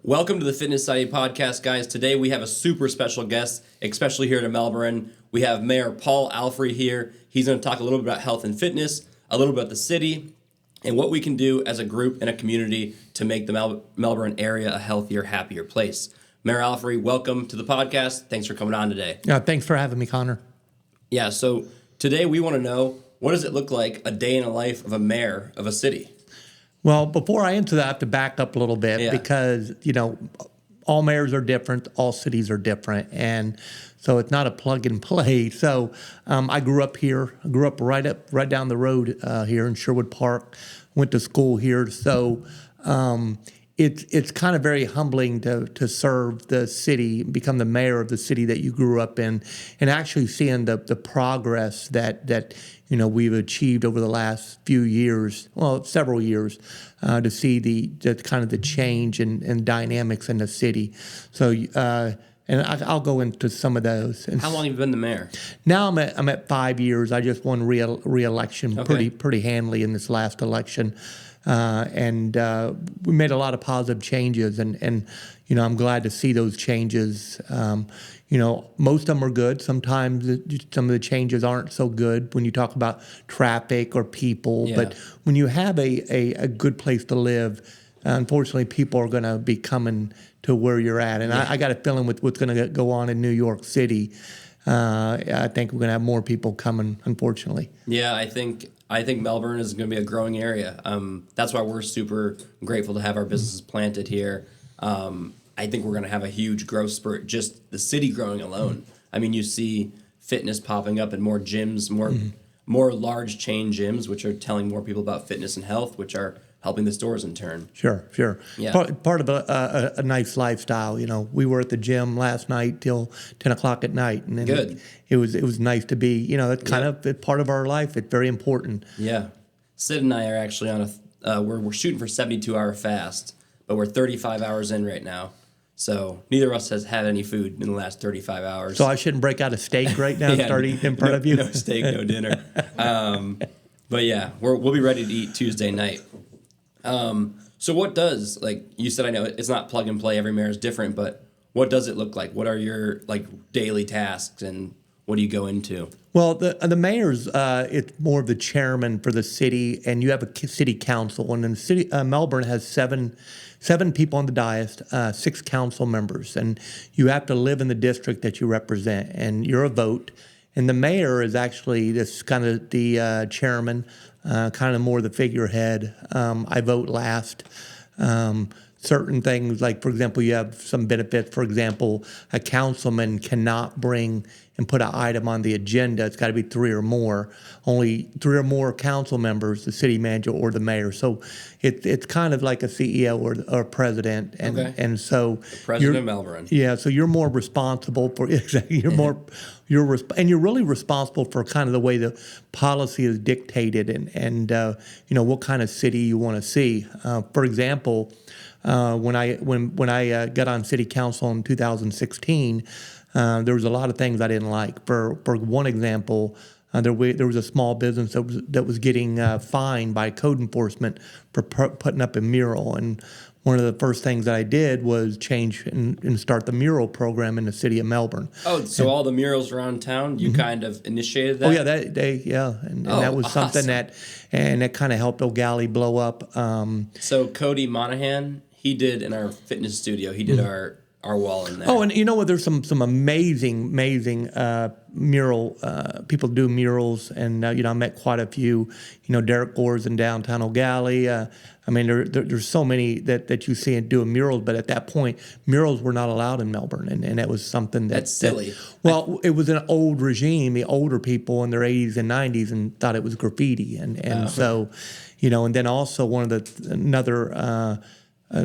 Welcome to the Fitness Society podcast, guys. Today we have a super special guest, especially here in Melbourne. We have Mayor Paul Alfrey here. He's going to talk a little bit about health and fitness, a little bit about the city, and what we can do as a group and a community to make the Melbourne area a healthier, happier place. Mayor Alfrey, welcome to the podcast. Thanks for coming on today. Thanks for having me, Connor. Yeah, so today we want to know, what does it look like a day in the life of a mayor of a city? Well, before I answer that, I have to back up a little bit because, all mayors are different, all cities are different, and so it's not a plug and play. So I grew up here. I grew up right down the road here in Sherwood Park. Went to school here. So it's kind of very humbling to serve the city, become the mayor of the city that you grew up in, and actually seeing the progress that we've achieved over the last few years, well, several years, to see the kind of the change and dynamics in the city. So, and I'll go into some of those. How long have you been the mayor? Now I'm at 5 years. I just won re-election pretty handily in this last election. And we made a lot of positive changes, and I'm glad to see those changes. Most of them are good. Sometimes some of the changes aren't so good when you talk about traffic or people. Yeah. But when you have a good place to live, unfortunately, people are going to be coming to where you're at. And I got a feeling with what's going to go on in New York City, I think we're going to have more people coming, unfortunately. Yeah, I think Melbourne is going to be a growing area. That's why we're super grateful to have our businesses planted here. I think we're going to have a huge growth spurt, just the city growing alone. I mean, you see fitness popping up in more gyms, more large chain gyms, which are telling more people about fitness and health, which are helping the stores in turn. Sure. Yeah. Part of a nice lifestyle. We were at the gym last night till 10 o'clock at night, and good. It was nice to be. It's kind of part of our life. It's very important. Yeah. Sid and I are actually on we're shooting for 72-hour fast, but we're 35 hours in right now. So neither of us has had any food in the last 35 hours. So I shouldn't break out a steak right now and start eating in front of you? No steak, no dinner. But yeah, we'll be ready to eat Tuesday night. So what does, like you said, I know it's not plug and play, every mayor is different, but what does it look like? What are your daily tasks and what do you go into? Well, the mayor's, it's more of the chairman for the city, and you have a city council, and in the city, Melbourne has seven people on the dais, 6 council members, and you have to live in the district that you represent, and you're a vote. And the mayor is actually this kind of the chairman, kind of more the figurehead. I vote last. Certain things, like, for example, you have some benefits. For example, a councilman cannot bring and put an item on the agenda. It's got to be 3 or more. Only 3 or more council members, the city manager or the mayor. So it's kind of like a CEO or president. And so President of Melbourne. Yeah, so you're more responsible for exactly. And you're really responsible for kind of the way the policy is dictated and what kind of city you want to see. For example, when I got on city council in 2016, there was a lot of things I didn't like. For one example, there was a small business that was getting fined by code enforcement for putting up a mural. And one of the first things that I did was change and start the mural program in the city of Melbourne. Oh, so all the murals around town, you kind of initiated that? Oh yeah, and that was awesome. something that kind of helped O'Galley blow up. So Cody Monahan, he did in our fitness studio. He did our wall in there. Oh, and you know what? There's some amazing mural people do murals, and I met quite a few. Derek Gore's in downtown O'Galley. I mean, there's so many that you see doing murals, but at that point, murals were not allowed in Melbourne, and that was something that's silly. It was an old regime. The older people in their 80s and 90s and thought it was graffiti, and so, and then also another.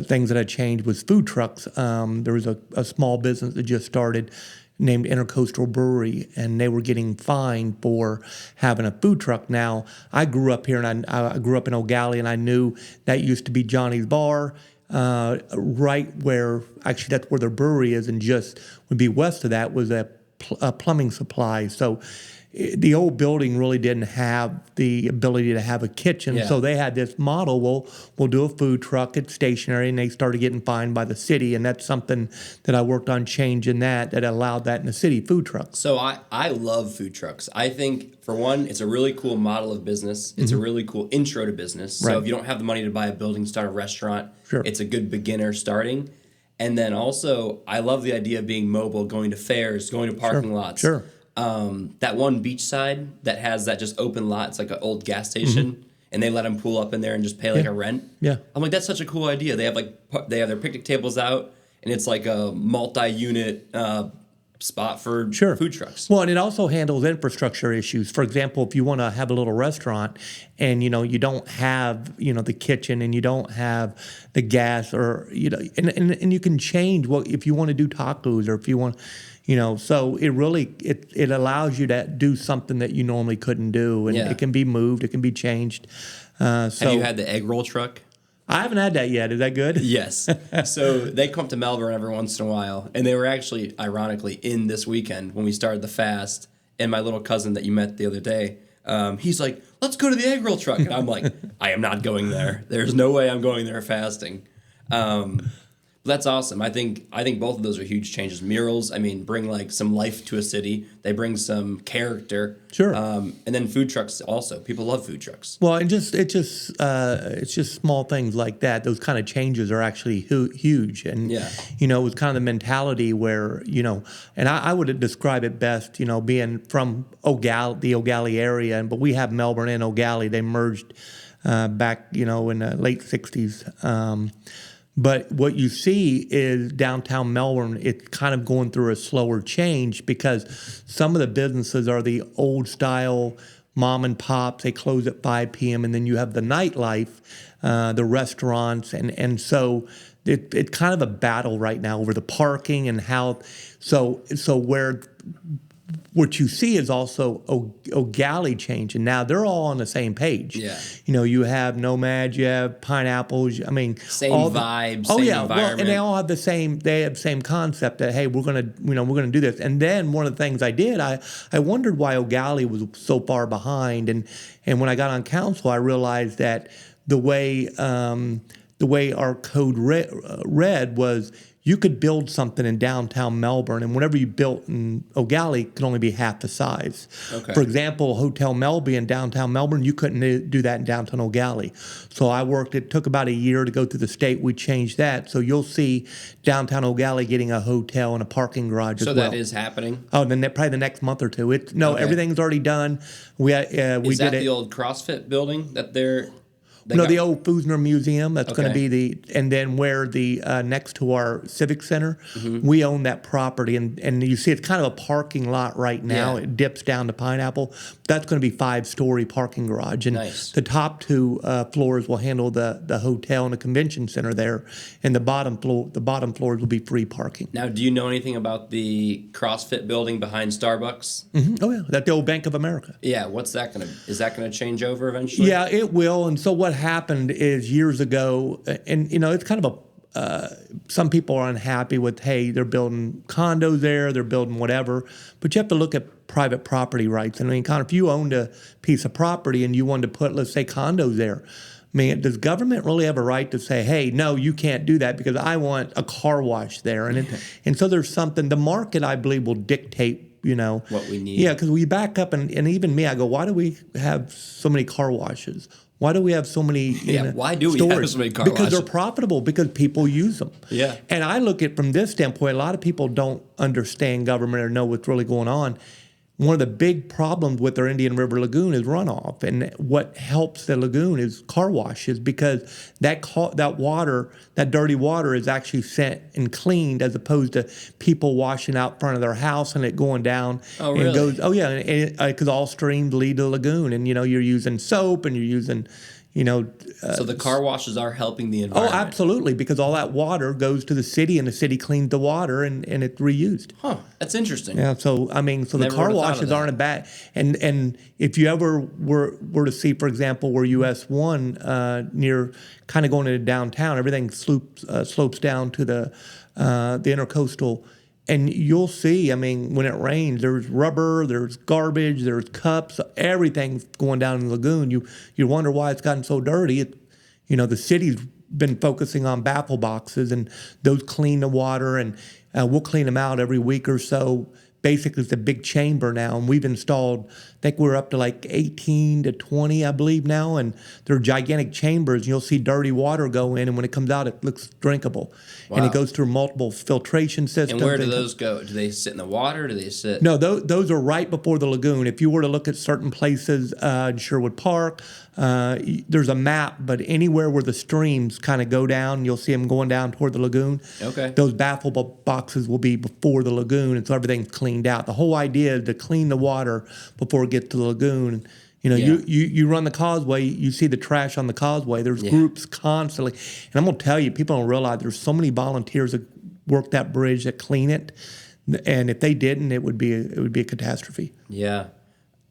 Things that I changed was food trucks. There was a small business that just started named Intercoastal Brewery, and they were getting fined for having a food truck. Now, I grew up here, and I grew up in O'Galley, and I knew that used to be Johnny's Bar, right where, actually that's where their brewery is, and just would be west of that was a plumbing supplies. So the old building really didn't have the ability to have a kitchen. Yeah. So they had this model, we'll do a food truck, it's stationary, and they started getting fined by the city. And that's something that I worked on changing that allowed that in the city, food trucks. So I love food trucks. I think, for one, it's a really cool model of business. It's a really cool intro to business. So Right. if you don't have the money to buy a building, start a restaurant, Sure. it's a good beginner starting. And then also, I love the idea of being mobile, going to fairs, going to parking lots. Sure. That one beachside that has that just open lot, it's like an old gas station, and they let them pull up in there and just pay like a rent. Yeah. I'm like, that's such a cool idea. They have their picnic tables out, and it's like a multi-unit spot for Sure. food trucks. Well, and it also handles infrastructure issues. For example, if you want to have a little restaurant and, you don't have, the kitchen and you don't have the gas or, and you can change if you want to do tacos or if you want, so it really, it allows you to do something that you normally couldn't do. And Yeah. it can be moved, it can be changed. Have you had the egg roll truck? I haven't had that yet. Is that good? Yes. So they come to Melbourne every once in a while, and they were actually, ironically, in this weekend when we started the fast. And my little cousin that you met the other day, he's like, "Let's go to the egg roll truck." And I'm like, "I am not going there. There's no way I'm going there fasting." That's awesome. I think both of those are huge changes. Murals, bring like some life to a city. They bring some character. Sure. And then food trucks also. People love food trucks. Well, and it's just small things like that. Those kind of changes are actually huge, and Yeah. it was kind of the mentality where and I would describe it best, being from the O'Galley area, but we have Melbourne and O'Galley. They merged back, in the late '60s. But what you see is downtown Melbourne, it's kind of going through a slower change because some of the businesses are the old style mom and pops. They close at 5 p.m. and then you have the nightlife, the restaurants. And so it's kind of a battle right now over the parking and how. So what you see is also O'Galley changing. Now they're all on the same page. Yeah. You have nomads, you have pineapples. Same all vibe, same environment. Well, and they all have the same. They have the same concept that hey, we're gonna do this. And then one of the things I did, I wondered why O'Galley was so far behind. And when I got on council, I realized that the way our code read was. You could build something in downtown Melbourne, and whatever you built in O'Galley could only be half the size. Okay. For example, Hotel Melby in downtown Melbourne, you couldn't do that in downtown O'Galley. So it took about a year to go through the state. We changed that. So you'll see downtown O'Galley getting a hotel and a parking garage as well. So that is happening? Oh, then probably the next month or two. Okay. Everything's already done. We Is that did the old CrossFit building that they're... the old Fusner Museum. That's going to Okay. be and then where the next to our Civic Center, we own that property, and you see it's kind of a parking lot right now. Yeah. It dips down to Pineapple. That's going to be 5-story parking garage, and Nice. the top 2 floors will handle the hotel and the convention center there, and the bottom floors will be free parking. Now, do you know anything about the CrossFit building behind Starbucks? Oh yeah, that's the old Bank of America. Yeah, is that gonna change over eventually? Yeah, it will. And so what happened is years ago, and it's kind of some people are unhappy with, hey, they're building condos there, they're building whatever, but you have to look at private property rights. And if you owned a piece of property and you wanted to put, let's say, condos there, does government really have a right to say, hey, no, you can't do that because I want a car wash there? And so there's something, the market, I believe, will dictate what we need. Yeah, because we back up, and even me, I go, why do we have so many car washes? Why do we have so many why do we stores? have so many car Because washes? they're profitable, because people use them. Yeah. And I look at it from this standpoint, a lot of people don't understand government or know what's really going on. One of the big problems with our Indian River Lagoon is runoff, and what helps the lagoon is car washes, because that dirty water is actually sent and cleaned, as opposed to people washing out front of their house and it going down. Oh, and really? goes, oh yeah, because all streams lead to the lagoon, and you're using soap and you're using. So the car washes are helping the Oh, environment. absolutely, because all that water goes to the city, and the city cleans the water, and it's reused. Huh, that's interesting. Yeah, so the Never car would've thought of washes that. aren't a bad. And if you ever were to see, for example, where US 1 near kind of going into downtown, everything slopes down to the intercoastal, And you'll see, I mean, when it rains, there's rubber, there's garbage, there's cups, everything's going down in the lagoon. You wonder why it's gotten so dirty. The city's been focusing on baffle boxes, and those clean the water, and we'll clean them out every week or so. Basically, it's a big chamber now, and we've installed, I think we're up to like 18 to 20, I believe now, and they're gigantic chambers, and you'll see dirty water go in, and when it comes out, it looks drinkable. Wow. And it goes through multiple filtration systems. And where do those go? Do they sit in the water? Do they sit? No, those are right before the lagoon. If you were to look at certain places in Sherwood Park, there's a map, but anywhere where the streams kind of go down, you'll see them going down toward the lagoon. Okay. Those baffle boxes will be before the lagoon, and so everything's cleaned out. The whole idea is to clean the water before it gets to the lagoon. You run the causeway, you see the trash on the causeway. There's groups constantly. And I'm going to tell you, people don't realize there's so many volunteers that work that bridge, that clean it. And if they didn't, it would be a catastrophe. Yeah.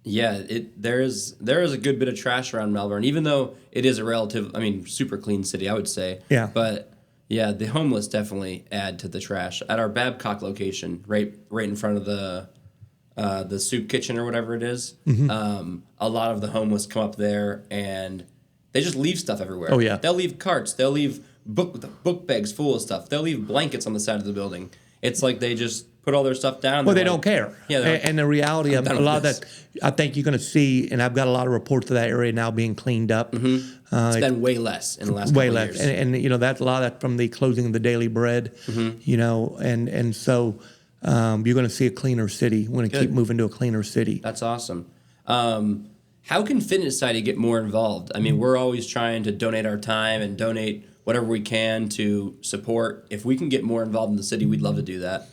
Yeah, there is a good bit of trash around Melbourne, even though it is a super clean city, I would say. Yeah. But yeah, the homeless definitely add to the trash. At our Babcock location, right in front of the soup kitchen or whatever it is, a lot of the homeless come up there and they just leave stuff everywhere. Oh yeah. They'll leave carts. They'll leave book bags full of stuff. They'll leave blankets on the side of the building. It's like they just put all their stuff down. Well, they don't care. Yeah, and the reality of a lot of that, I think you're going to see, and I've got a lot of reports of that area now being cleaned up. It's been way less in the last couple of years. And that's a lot of that from the closing of the Daily Bread, and so you're going to see a cleaner city. We're going to keep moving to a cleaner city. That's awesome. How can Fitness Society get more involved? I mean, we're always trying to donate our time and donate whatever we can to support. If we can get more involved in the city, we'd love to do that.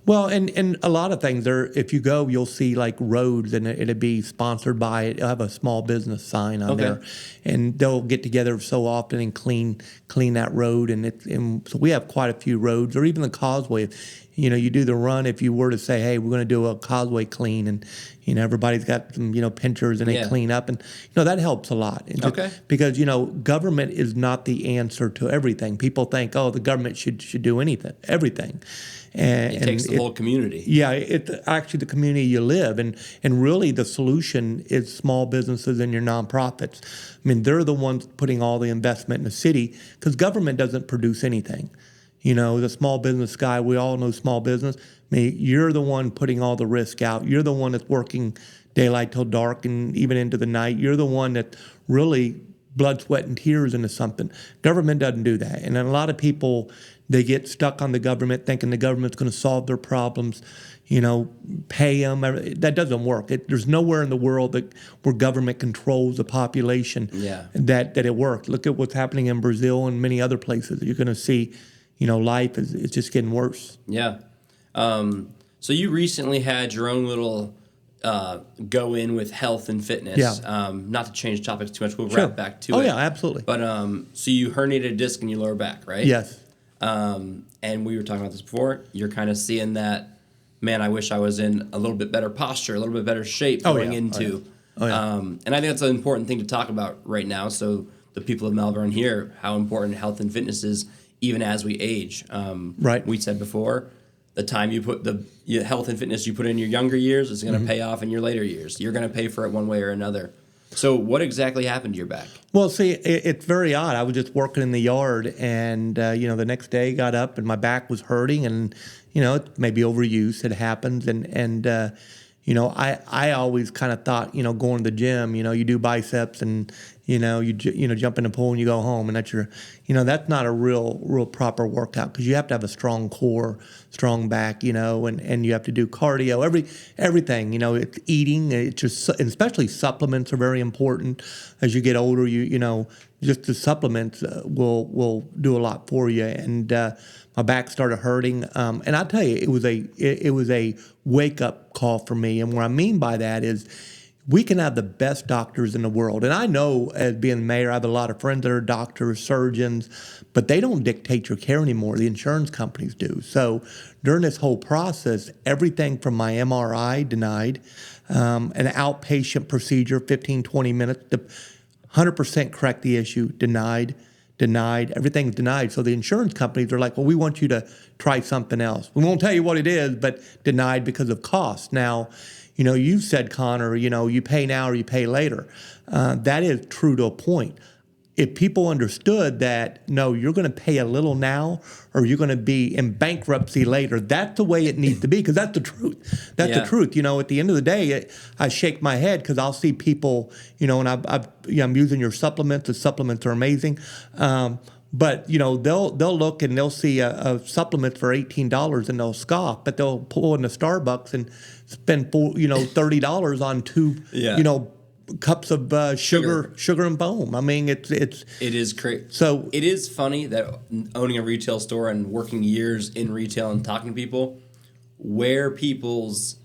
Well, and a lot of things there. If you go, you'll see like roads, and it'll be sponsored by. It'll have a small business sign on there, and they'll get together so often and clean that road. And so we have quite a few roads, or even the causeway. You do the run. If you were to say, hey, we're going to do a causeway clean, and everybody's got some pinchers and they clean up, and that helps a lot. Because government is not the answer to everything. People think, oh, the government should do everything. And it takes the whole community. Yeah, it's actually the community you live in. And really the solution is small businesses and your nonprofits. I mean, they're the ones putting all the investment in the city because government doesn't produce anything. The small business guy, we all know small business. I mean, you're the one putting all the risk out. You're the one that's working daylight till dark and even into the night. You're the one that really blood, sweat, and tears into something. Government doesn't do that. And a lot of people, they get stuck on the government thinking the government's going to solve their problems, pay them. That doesn't work. There's nowhere in the world where government controls the population that it works. Look at what's happening in Brazil and many other places. You're going to see, life is just getting worse. Yeah. So you recently had your own little go in with health and fitness. Yeah. Not to change topics too much, we'll wrap back to it. Oh, yeah, absolutely. But so you herniated a disc in your lower back, right? Yes. And we were talking about this before. You're kind of seeing that, man, I wish I was in a little bit better posture, a little bit better shape going into. And I think that's an important thing to talk about right now. So the people of Melbourne hear how important health and fitness is even as we age. Right. We said before, the time you put the health and fitness you put in your younger years is going to pay off in your later years. You're going to pay for it one way or another. So what exactly happened to your back? Well, see, it's very odd. I was just working in the yard, and the next day got up and my back was hurting, and maybe overuse. It happens, and I always kind of thought, going to the gym, you do biceps and you jump in the pool and you go home, and that's that's not a real proper workout because you have to have a strong core, strong back, and you have to do cardio, everything, it's eating, it's just, especially supplements are very important as you get older. Just the supplements will do a lot for you, and my back started hurting, and I'll tell you, it was a wake up call for me, and what I mean by that is, we can have the best doctors in the world. And I know as being mayor, I have a lot of friends that are doctors, surgeons, but they don't dictate your care anymore. The insurance companies do. So during this whole process, everything from my MRI denied, an outpatient procedure, 15, 20 minutes, to 100% correct the issue, denied. denied. Everything's denied. So the insurance companies are like, well, we want you to try something else. We won't tell you what it is, but denied because of cost. Now, you've said, Connor, you pay now or you pay later. That is true to a point. If people understood that, no, you're going to pay a little now or you're going to be in bankruptcy later, that's the way it needs to be, because that's the truth. That's the truth. At the end of the day, I shake my head because I'll see people, and I'm using your supplements. The supplements are amazing. But they'll look and they'll see a supplement for $18 and they'll scoff, but they'll pull in the Starbucks and spend $30 on two cups of sugar and foam. I mean, it is crazy. So it is funny that owning a retail store and working years in retail and talking to people, where people's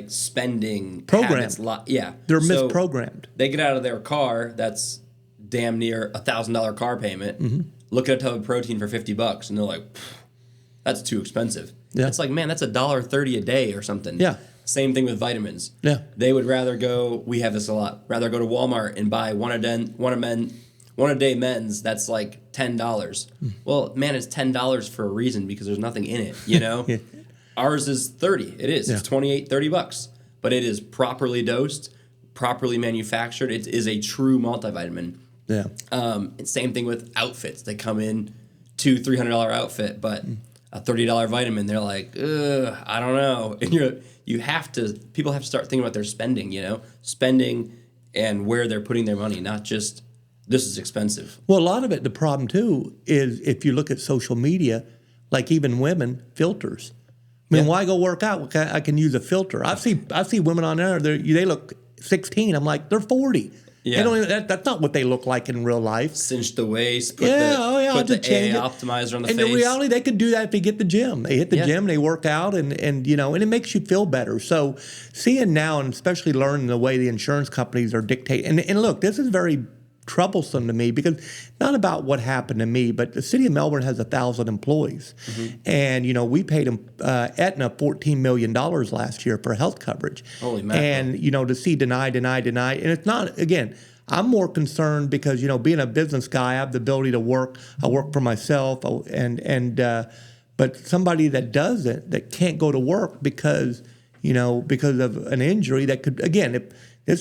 spending habits, they're misprogrammed. They get out of their car that's damn near $1,000 car payment. Look at a tub of protein for $50, and they're like, "That's too expensive." Yeah. It's like, man, that's $1.30 a day or something. Yeah. Same thing with vitamins. Yeah. They would rather go. We have this a lot. Rather go to Walmart and buy one a day men's. That's like $10. Well, man, it's $10 for a reason, because there's nothing in it. Yeah. Ours is $30. It is. Yeah. It's $28-$30, but it is properly dosed, properly manufactured. It is a true multivitamin. Yeah. And same thing with outfits. They come in $200-$300 outfit, but a $30 vitamin. They're like, I don't know. And people have to start thinking about their spending. Spending and where they're putting their money, not just this is expensive. Well, a lot of it, the problem too, is if you look at social media, like even women, filters. I mean, why go work out? I can use a filter. I see women on there. They look 16. I'm like, they're 40. Yeah. They don't even, that's not what they look like in real life. Cinch the waist, put I'll the just change AA it. optimizer on the face. And the reality, they could do that if they get the gym. They hit the gym, they work out, and it makes you feel better. So seeing now, and especially learning the way the insurance companies are dictating, and look, this is very troublesome to me, because not about what happened to me, but the city of Melbourne has 1,000 employees. And, we paid them, Aetna $14 million last year for health coverage. Holy mackerel. And, to see deny. And it's not, again, I'm more concerned because, being a business guy, I have the ability to work. I work for myself, but somebody that doesn't, that can't go to work because of an injury that could, again,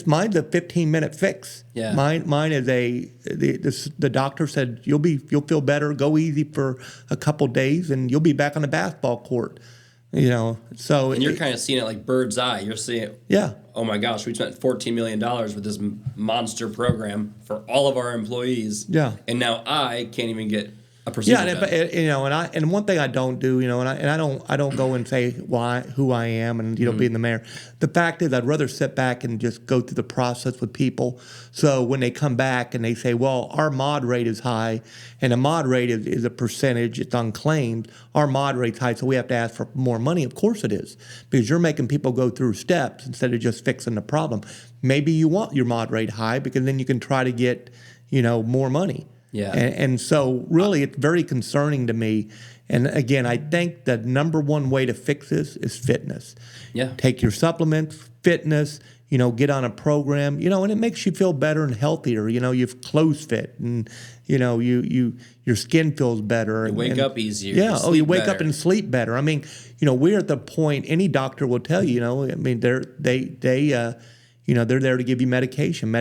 mine's a 15-minute fix. Yeah. Mine is the doctor said you'll feel better, go easy for a couple days, and you'll be back on the basketball court. So and you're kind of seeing it like bird's eye. You're seeing it. Yeah. Oh my gosh, we spent $14 million with this monster program for all of our employees. Yeah. And now I can't even get a procedure done. And one thing I don't do, I don't go and say who I am and being the mayor. The fact is, I'd rather sit back and just go through the process with people. So when they come back and they say, well, our mod rate is high, and a mod rate is a percentage, it's unclaimed. Our mod rate's high, so we have to ask for more money. Of course it is, because you're making people go through steps instead of just fixing the problem. Maybe you want your mod rate high because then you can try to get more money. Yeah. And so really it's very concerning to me. And again, I think the number one way to fix this is fitness. Yeah. Take your supplements, fitness, get on a program, and it makes you feel better and healthier. You've clothes fit and, your skin feels better. You wake up easier. Yeah. You wake better. up and sleep better. I mean, we're at the point, any doctor will tell you, I mean, they're there to give you medication.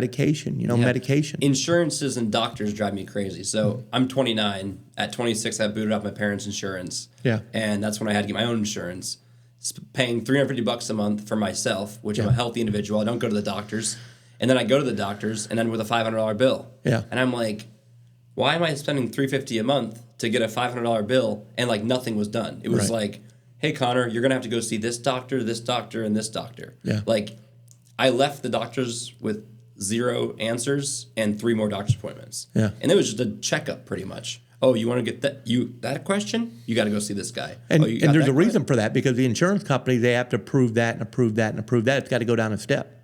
Insurances and doctors drive me crazy. So I'm 29. At 26, I booted off my parents' insurance. Yeah. And that's when I had to get my own insurance. Paying $350 a month for myself, which I'm a healthy individual. I don't go to the doctors. And then I go to the doctors and end with a $500 bill. Yeah. And I'm like, why am I spending $350 a month to get a $500 bill and nothing was done? It was like, hey, Connor, you're going to have to go see this doctor, and this doctor. Yeah. I left the doctors with 0 answers and 3 more doctor's appointments. Yeah. And it was just a checkup pretty much. Oh, you want to get that question? You got to go see this guy. And there's a reason for that, because the insurance company, they have to approve that and approve that and approve that. It's got to go down a step.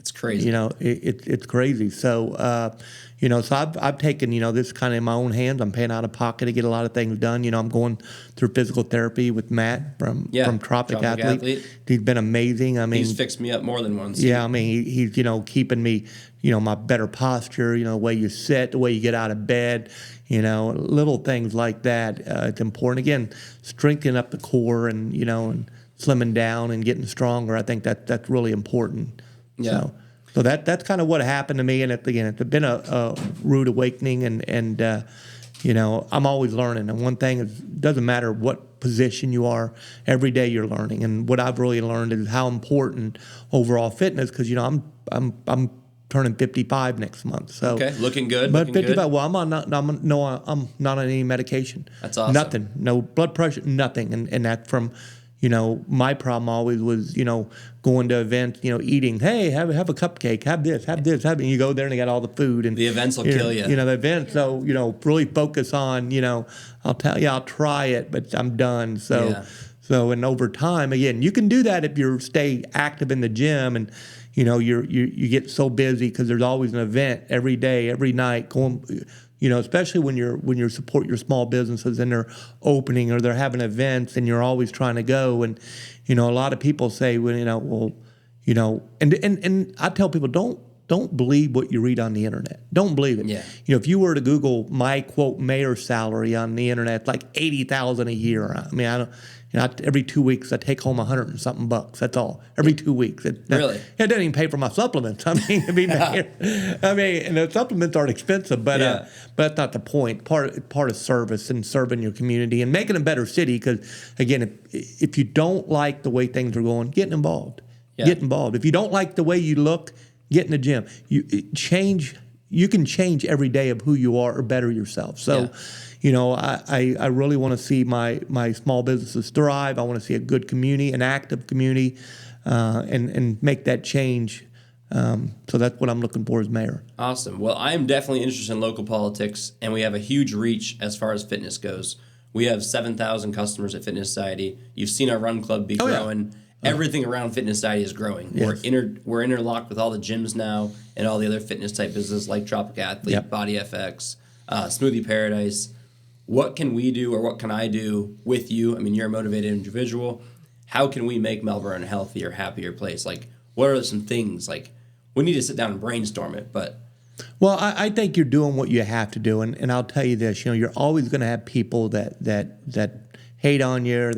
It's crazy. You know, it's crazy. So, so I've taken, this kind of in my own hands. I'm paying out of pocket to get a lot of things done. I'm going through physical therapy with Matt from Tropic Athlete. He's been amazing. I mean, he's fixed me up more than once. Yeah, I mean, he's keeping me, my better posture. The way you sit, the way you get out of bed. Little things like that. It's important. Again, strengthening up the core and and slimming down and getting stronger. I think that's really important. Yeah. So that's kind of what happened to me, and it's been a rude awakening, and I'm always learning. And one thing is, it doesn't matter what position you are, every day you're learning. And what I've really learned is how important overall fitness, because I'm turning 55 next month. So okay, looking good. But looking 55. Good. Well, I'm not on any medication. That's awesome. Nothing. No blood pressure. Nothing. And that from. My problem always was, going to events, eating. Hey, have a cupcake. Have this. And you go there and they got all the food. And the events will kill you. The events. So, really focus on, I'll tell you, I'll try it, but I'm done. So, and over time, again, you can do that if you stay active in the gym and, you get so busy because there's always an event every day, every night going. Especially when you support your small businesses and they're opening or they're having events and you're always trying to go. And, a lot of people say, well, and I tell people, don't believe what you read on the internet. Don't believe it. Yeah. If you were to Google my quote mayor salary on the internet, it's like $80,000 a year. I mean, I don't. Every 2 weeks I take home $100 and something bucks. That's all. Every 2 weeks. Really? It doesn't even pay for my supplements. I mean, to be mayor. And the supplements aren't expensive, but that's not the point. Part of service and serving your community and making a better city. Because again, if you don't like the way things are going, get involved. Yeah. Get involved. If you don't like the way you look, get in the gym. You can change every day of who you are or better yourself. So, I really want to see my small businesses thrive. I want to see a good community, an active community, and make that change. So that's what I'm looking for as mayor. Awesome. Well, I am definitely interested in local politics, and we have a huge reach as far as fitness goes. We have 7,000 customers at Fitness Society. You've seen our run club be growing. Yeah. Everything around Fitness Society is growing. Yes. We're interlocked with all the gyms now and all the other fitness type businesses like Tropic Athlete, Body FX, Smoothie Paradise. What can we do or what can I do with you? I mean, you're a motivated individual. How can we make Melbourne a healthier, happier place? Like, what are some things? Like, we need to sit down and brainstorm it, but... Well, I think you're doing what you have to do, and I'll tell you this, you're always going to have people that hate on you, or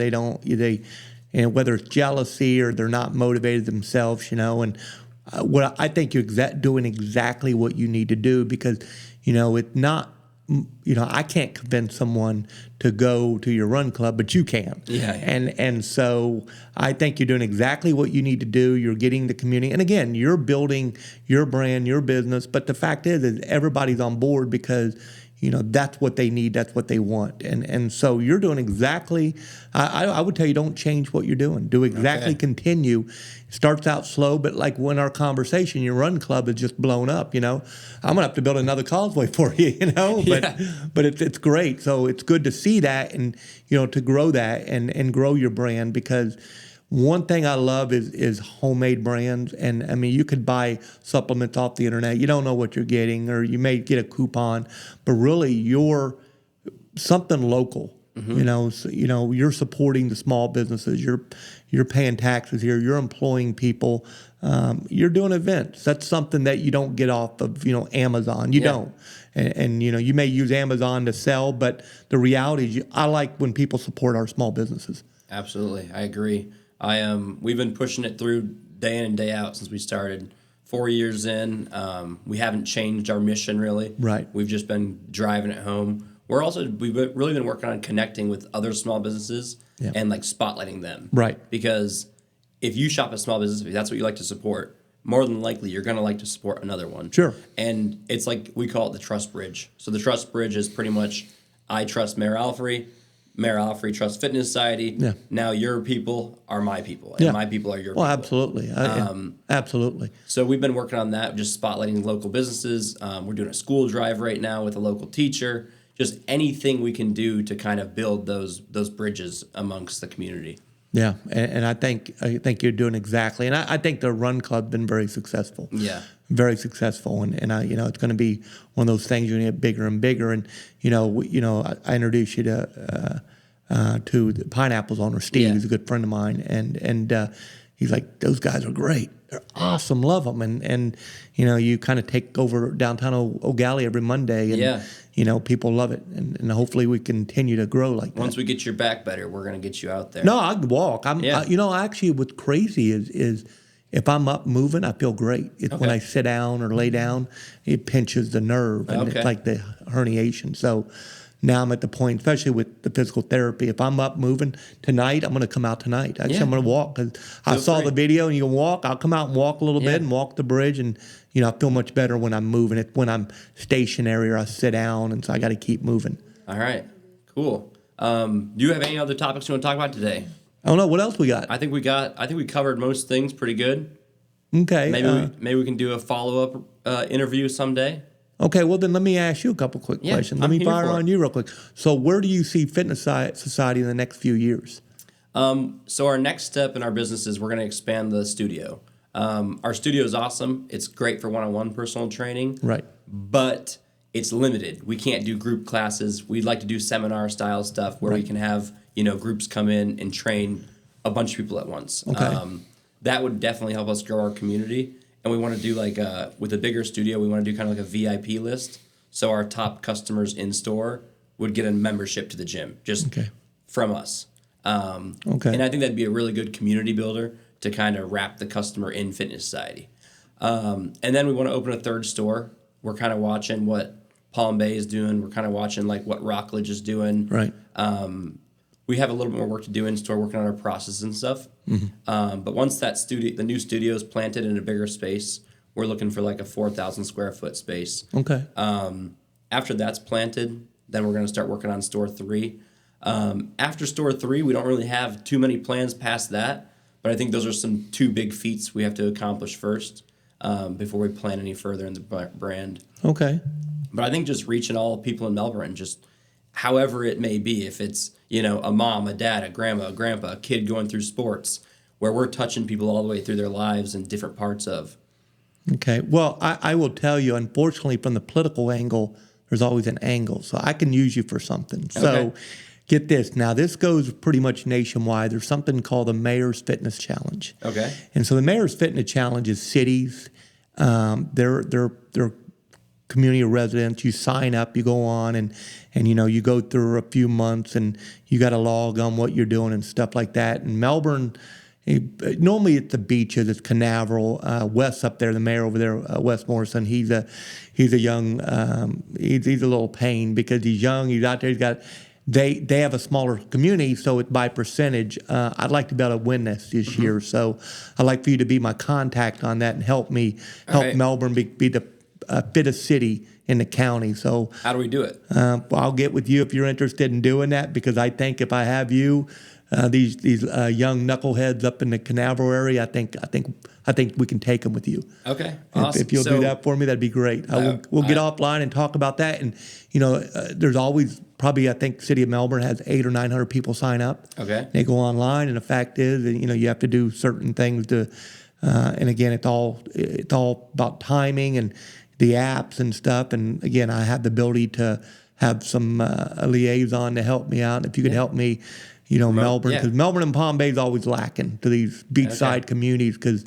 and whether it's jealousy or they're not motivated themselves, and what I think you're doing exactly what you need to do, because, it's not, I can't convince someone to go to your run club, but you can. Yeah. And so I think you're doing exactly what you need to do. You're getting the community. And again, you're building your brand, your business. But the fact is everybody's on board because, that's what they need. That's what they want. And so you're doing exactly, I would tell you, don't change what you're doing. Do exactly, continue. It starts out slow, but like when our conversation, your run club is just blown up, I'm going to have to build another causeway for you, but it's great. So it's good to see that and, to grow that and grow your brand, because one thing I love is homemade brands. And I mean, you could buy supplements off the internet. You don't know what you're getting, or you may get a coupon, but really you're something local. Mm-hmm. You're supporting the small businesses. You're paying taxes here. You're employing people. You're doing events. That's something that you don't get off of, Amazon. You don't. And you may use Amazon to sell, but the reality is I like when people support our small businesses. Absolutely. I agree. We've been pushing it through day in and day out since we started. 4 years in, we haven't changed our mission really. Right. We've just been driving it home. We've really been working on connecting with other small businesses and like spotlighting them. Right. Because if you shop at small business, if that's what you like to support, more than likely you're going to like to support another one. Sure. And it's like, we call it the trust bridge. So the trust bridge is pretty much, I trust Mayor Alfrey trusts Fitness Society. Yeah. Now your people are my people, and my people are your people. Well, absolutely. Absolutely. So we've been working on that, just spotlighting local businesses. We're doing a school drive right now with a local teacher. Just anything we can do to kind of build those bridges amongst the community. Yeah, and I think you're doing exactly, and I think the run club's been very successful. Yeah. Very successful, and I, it's going to be one of those things you're going to get bigger and bigger. And I introduced you to the Pineapples owner Steve. Yeah. He's a good friend of mine, and he's like, those guys are great. They're awesome. Love them. And you kind of take over downtown O'Galley every Monday, and people love it, and hopefully we continue to grow like that. Once we get your back better, we're gonna get you out there. No, I can walk. Actually, what's crazy is if I'm up moving, I feel great. It's when I sit down or lay down, it pinches the nerve, and it's like the herniation. So now I'm at the point, especially with the physical therapy, if I'm up moving tonight, I'm going to come out tonight. Actually, I'm going to walk. 'Cause I saw the video, and you can walk. I'll come out and walk a little bit and walk the bridge, and I feel much better when I'm moving. It's when I'm stationary or I sit down, and so I got to keep moving. All right, cool. Do you have any other topics you want to talk about today? I don't know. What else we got? I think we covered most things pretty good. Okay. Maybe we can do a follow-up interview someday. Okay, well then let me ask you a couple quick questions. Let me fire on you real quick. So where do you see Fitness Society in the next few years? So our next step in our business is we're going to expand the studio. Our studio is awesome. It's great for one-on-one personal training. Right. But it's limited. We can't do group classes. We'd like to do seminar-style stuff where we can have groups come in and train a bunch of people at once. Okay. That would definitely help us grow our community. And we want to do with a bigger studio, we want to do kind of like a VIP list. So our top customers in store would get a membership to the gym just from us. And I think that'd be a really good community builder to kind of wrap the customer in Fitness Society. And then we want to open a third store. We're kind of watching what Palm Bay is doing. We're kind of watching what Rockledge is doing. Right. We have a little bit more work to do in store, working on our process and stuff. Mm-hmm. But once the new studio is planted in a bigger space, we're looking for a 4,000 square foot space. Okay. After that's planted, then we're going to start working on store 3. After store 3, we don't really have too many plans past that, but I think those are two big feats we have to accomplish first before we plan any further in the brand. Okay. But I think just reaching all people in Melbourne, just however it may be, if it's a mom, a dad, a grandma, a grandpa, a kid going through sports, where we're touching people all the way through their lives in different parts of. Okay. Well, I will tell you, unfortunately, from the political angle, there's always an angle. So I can use you for something. So get this. Now, this goes pretty much nationwide. There's something called the Mayor's Fitness Challenge. Okay. And so the Mayor's Fitness Challenge is cities. They're community residents. You sign up, you go on, and you go through a few months, and you got to log on what you're doing and stuff like that. And Melbourne, normally it's the beaches, it's Canaveral. Wes up there, the mayor over there, Wes Morrison. He's a young, he's a little pain because he's young. He's out there. They have a smaller community, so it's by percentage. I'd like to be able to win this year, so I'd like for you to be my contact on that and help Melbourne be the fittest city in the county. So how do we do it? I'll get with you if you're interested in doing that, because I think if I have you, these young knuckleheads up in the Canaveral area, I think we can take them with you. Okay, awesome. If you'll do that for me, that'd be great. We'll get offline and talk about that. And there's always probably, I think City of Melbourne has 800 or 900 people sign up. Okay, they go online, and the fact is, you have to do certain things to. And again, it's all about timing and the apps and stuff. And again, I have the ability to have some a liaison to help me out. If you could help me, Melbourne, because Melbourne and Palm Bay is always lacking to these beachside communities, because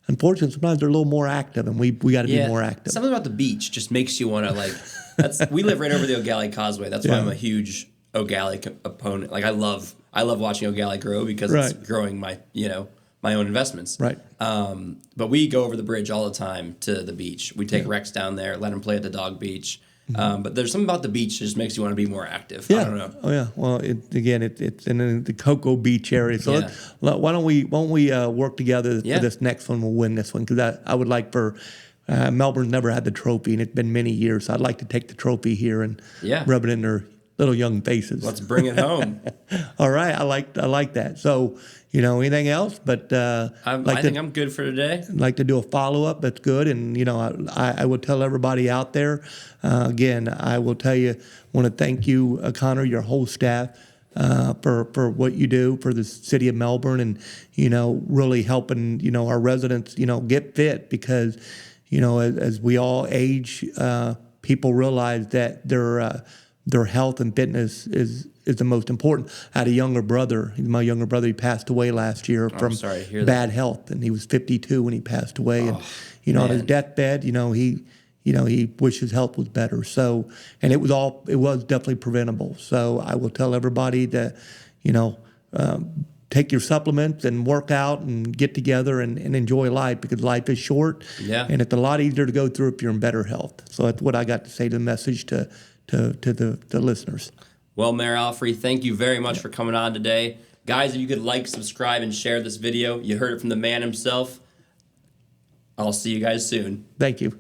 unfortunately sometimes they're a little more active, and we got to be more active. Something about the beach just makes you want to we live right over the O'Galley Causeway. That's why I'm a huge O'Galley opponent. I love watching O'Galley grow because it's growing my my own investments. Right. But we go over the bridge all the time to the beach. We take Rex down there, let him play at the dog beach. But there's something about the beach that just makes you want to be more active. Yeah. I don't know. Oh yeah. Well, it's in the Cocoa Beach area. So why don't we work together for this next one? We'll win this one, because I would like for Melbourne's never had the trophy, and it's been many years. So I'd like to take the trophy here and rub it in their little young faces. Let's bring it home. All right. I like that. So. Anything else? But I think I'm good for today. I'd like to do a follow-up. That's good. And, I will tell everybody out there, again, I will tell you, want to thank you, Connor, your whole staff. for what you do for the city of Melbourne, and really helping our residents get fit, because as we all age, people realize that their health and fitness is the most important. I had a younger brother. My younger brother, he passed away last year from sorry to hear bad health, and he was 52 when he passed away. And on his deathbed, he wished his health was better. So, and it was definitely preventable. So I will tell everybody that, take your supplements and work out and get together and enjoy life, because life is short. Yeah. And it's a lot easier to go through if you're in better health. So that's what I got to say, the message to the listeners. Well, Mayor Alfrey, thank you very much for coming on today. Guys, if you could like, subscribe, and share this video. You heard it from the man himself. I'll see you guys soon. Thank you.